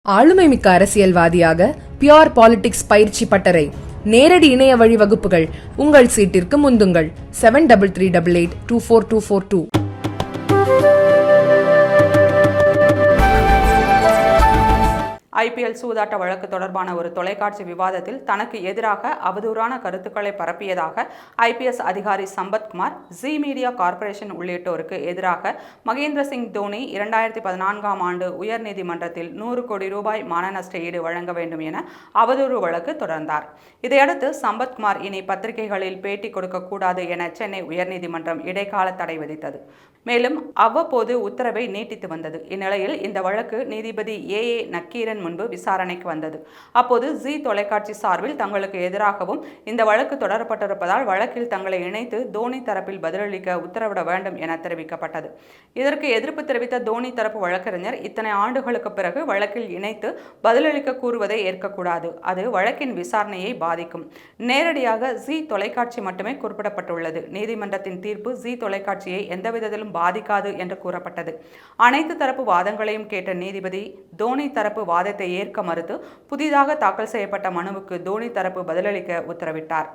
ஆளுமைமிக்க அரசியல்வாதியாக pure politics பயிற்சி பட்டறை, நேரடி இணைய வழி வகுப்புகள். உங்கள் சீட்டிற்கு முந்துங்கள். 7338824242. ஐபிஎல் சூதாட்ட வழக்கு தொடர்பான ஒரு தொலைக்காட்சி விவாதத்தில் தனக்கு எதிராக அவதூறான கருத்துக்களை பரப்பியதாக ஐபிஎஸ் அதிகாரி சம்பத்குமார், ஜி மீடியா கார்ப்பரேஷன் உள்ளிட்டோருக்கு எதிராக மகேந்திர சிங் தோனி 2014ஆம் ஆண்டு உயர்நீதிமன்றத்தில் 100 கோடி ரூபாய் மான நஷ்ட ஈடு வழங்க வேண்டும் என அவதூறு வழக்கு தொடர்ந்தார். இதையடுத்து சம்பத்குமார் இனி பத்திரிகைகளில் பேட்டி கொடுக்கக்கூடாது என சென்னை உயர்நீதிமன்றம் இடைக்கால தடை விதித்தது. மேலும் அவ்வப்போது உத்தரவை நீட்டித்து வந்தது. இந்நிலையில் இந்த வழக்கு நீதிபதி ஏ நக்கீரன் முன்பு விசாரணைக்கு வந்தது. அப்போது ஜி தொலைக்காட்சி சார்பில் தங்களுக்கு எதிராகவும் இந்த வழக்கு தொடரப்பட்டிருப்பதால் வழக்கில் தங்களை இணைத்து தோனி தரப்பில் பதிலளிக்க உத்தரவிட வேண்டும் என தெரிவிக்கப்பட்டது. இதற்கு எதிர்ப்பு தெரிவித்த தோனி தரப்பு வழக்கறிஞர், இத்தனை ஆண்டுகளுக்கு பிறகு வழக்கில் இணைத்து பதிலளிக்க கூறுவதை ஏற்கக்கூடாது, அது வழக்கின் விசாரணையை பாதிக்கும். நேரடியாக ஜி தொலைக்காட்சி மட்டுமே குறிப்பிடப்பட்டுள்ளது. நீதிமன்றத்தின் தீர்ப்பு ஜி தொலைக்காட்சியை எந்தவிதத்திலும் பாதிக்காது என்று கூறப்பட்டது. அனைத்து தரப்பு வாதங்களையும் கேட்ட நீதிபதி தோனி தரப்பு வாதத்தை ஏற்க மறுத்து புதிதாக தாக்கல் செய்யப்பட்ட மனுவுக்கு தோனி தரப்பு பதிலளிக்க உத்தரவிட்டார்.